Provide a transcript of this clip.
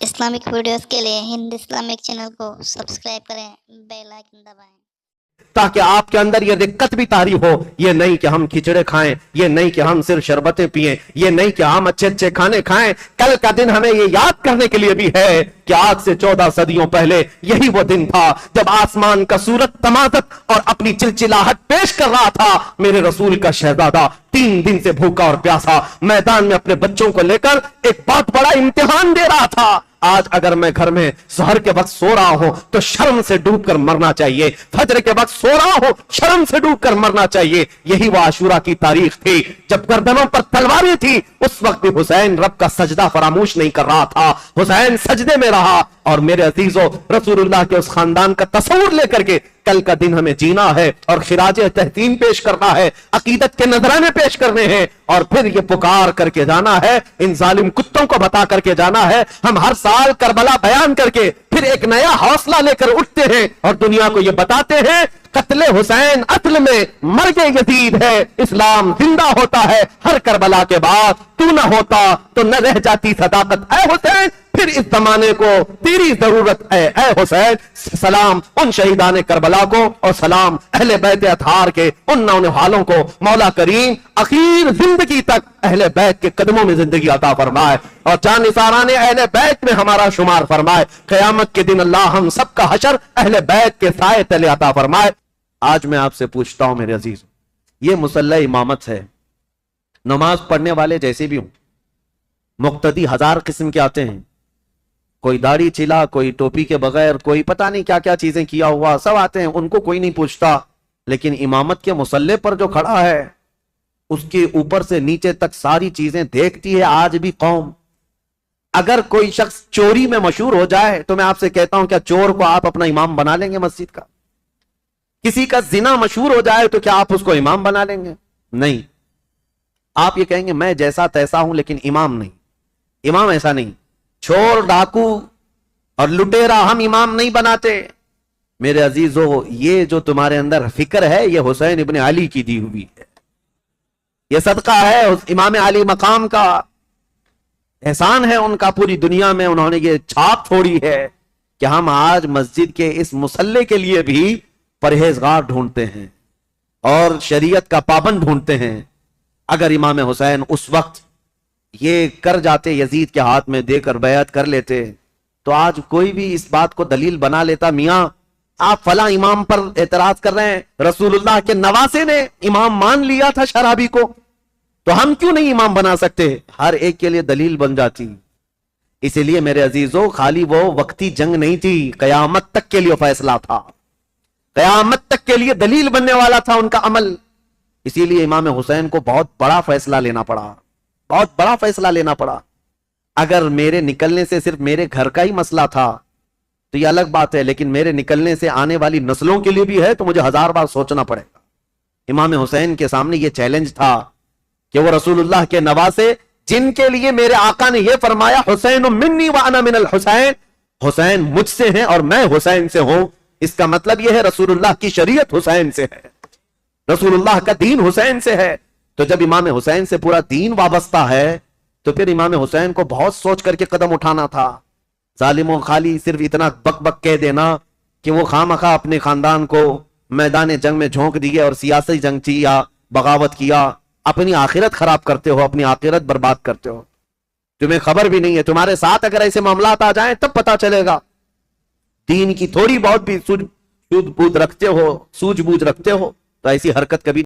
Islamic videos کے لیے ہند Islamic channel کو سبسکرائب کریں، بیل آئکن دبائیں تاکہ آپ کے اندر یہ دقت بھی طاری ہو، یہ نہیں کہ ہم کھچڑے کھائیں، یہ نہیں کہ ہم صرف شربتیں پئیں، یہ نہیں کہ ہم اچھے اچھے کھانے کھائیں۔ کل کا دن ہمیں یہ یاد کرنے کے لیے بھی ہے کہ آج سے 14 صدیوں پہلے یہی وہ دن تھا جب آسمان کا سورج تمازت اور اپنی چلچلاہٹ پیش کر رہا تھا۔ میرے رسول کا شہزادہ 3 دن سے بھوکا اور پیاسا میدان میں اپنے بچوں کو لے کر ایک بہت بڑا امتحان دے رہا تھا۔ آج اگر میں گھر میں سحر کے وقت سو رہا ہوں تو شرم سے ڈوب کر مرنا چاہیے، فجر کے وقت سو رہا ہوں شرم سے ڈوب کر مرنا چاہیے۔ یہی وہ عاشورہ کی تاریخ تھی جب گردنوں پر تلواریں تھی، اس وقت بھی حسین رب کا سجدہ فراموش نہیں کر رہا تھا، حسین سجدے میں رہا۔ اور میرے عزیزو، رسول اللہ کے اس خاندان کا تصور لے کر کے کل کا دن ہمیں جینا ہے اور خراج تحسین پیش کرنا ہے، عقیدت کے نذرانے پیش کرنے ہیں، اور پھر یہ پکار کر کے جانا ہے، ان ظالم کتوں کو بتا کر کے جانا ہے۔ ہم ہر سال کربلا بیان کر کے پھر ایک نیا حوصلہ لے کر اٹھتے ہیں اور دنیا کو یہ بتاتے ہیں قتل حسین اصل میں مرگ یزید ہے، اسلام زندہ ہوتا ہے۔ ہر کربلا کے بعد تو نہ ہوتا تو نہ رہ جاتی صداقت، اے حسین پھر اس زمانے کو تیری ضرورت ہے، اے حسین۔ سلام ان شہیدان کربلا کو اور سلام اہل بیت اطہار کے ان نونہالوں کو، مولا کریم اخیر زندگی تک اہل بیت کے قدموں میں زندگی عطا فرمائے اور جان نثاران اہل بیت میں ہمارا شمار فرمائے۔ قیامت کے دن اللہ ہم سب کا حشر اہل بیت کے سائے تلے عطا فرمائے۔ آج میں آپ سے پوچھتا ہوں میرے عزیز، یہ مصلی امامت ہے، نماز پڑھنے والے جیسے بھی ہوں، مقتدی 1000 قسم کے آتے ہیں، کوئی داڑھی چلا، کوئی ٹوپی کے بغیر، کوئی پتہ نہیں کیا کیا چیزیں کیا ہوا، سب آتے ہیں، ان کو کوئی نہیں پوچھتا۔ لیکن امامت کے مصلی پر جو کھڑا ہے اس کے اوپر سے نیچے تک ساری چیزیں دیکھتی ہے آج بھی قوم۔ اگر کوئی شخص چوری میں مشہور ہو جائے تو میں آپ سے کہتا ہوں، کیا چور کو آپ اپنا امام بنا لیں گے مسجد کا؟ کسی کا زنا مشہور ہو جائے تو کیا آپ اس کو امام بنا لیں گے؟ نہیں، آپ یہ کہیں گے میں جیسا تیسا ہوں لیکن امام نہیں۔ امام ایسا نہیں، چور ڈاکو اور لٹیرا ہم امام نہیں بناتے۔ میرے عزیزو، یہ جو تمہارے اندر فکر ہے یہ حسین ابن علی کی دی ہوئی ہے، یہ صدقہ ہے امام علی مقام کا، احسان ہے ان کا پوری دنیا میں، انہوں نے یہ چھاپ چھوڑی ہے کہ ہم آج مسجد کے اس مصلی کے لیے بھی پرہیزگار ڈھونڈتے ہیں اور شریعت کا پابند ڈھونڈتے ہیں۔ اگر امام حسین اس وقت یہ کر جاتے، یزید کے ہاتھ میں دے کر بیعت کر لیتے، تو آج کوئی بھی اس بات کو دلیل بنا لیتا، میاں آپ فلاں امام پر اعتراض کر رہے ہیں، رسول اللہ کے نواسے نے امام مان لیا تھا شرابی کو، تو ہم کیوں نہیں امام بنا سکتے؟ ہر ایک کے لیے دلیل بن جاتی۔ اسی لیے میرے عزیزو، خالی وہ وقتی جنگ نہیں تھی، قیامت تک کے لیے فیصلہ تھا، قیامت تک کے لیے دلیل بننے والا تھا ان کا عمل۔ اسی لیے امام حسین کو بہت بڑا فیصلہ لینا پڑا، بہت بڑا فیصلہ لینا پڑا۔ اگر میرے نکلنے سے صرف میرے گھر کا ہی مسئلہ تھا تو یہ الگ بات ہے، لیکن میرے نکلنے سے آنے والی نسلوں کے لیے بھی ہے تو مجھے 1000 بار سوچنا پڑے گا۔ امام حسین کے سامنے یہ چیلنج تھا کہ وہ رسول اللہ کے نواسے، جن کے لیے میرے آقا نے یہ فرمایا حسین منی وانا من الحسین، حسین مجھ سے ہیں اور میں حسین سے ہوں، اس کا مطلب یہ ہے رسول اللہ کی شریعت حسین سے ہے، رسول اللہ کا دین حسین سے ہے۔ تو جب امام حسین سے پورا دین وابستہ ہے تو پھر امام حسین کو بہت سوچ کر کے قدم اٹھانا تھا۔ ظالموں، خالی صرف اتنا بک بک کہہ دینا کہ وہ خواہ اپنے خاندان کو میدان جنگ میں جھونک دیے اور سیاسی جنگ تھی یا بغاوت کیا، اپنی آخرت خراب کرتے ہو، اپنی آخرت برباد کرتے ہو، تمہیں خبر بھی نہیں ہے۔ تمہارے ساتھ اگر ایسے معاملات آ جائیں تب پتا چلے گا، دین کی تھوڑی بہت بھی سوجھ بوجھ رکھتے ہو تو ایسی حرکت کبھی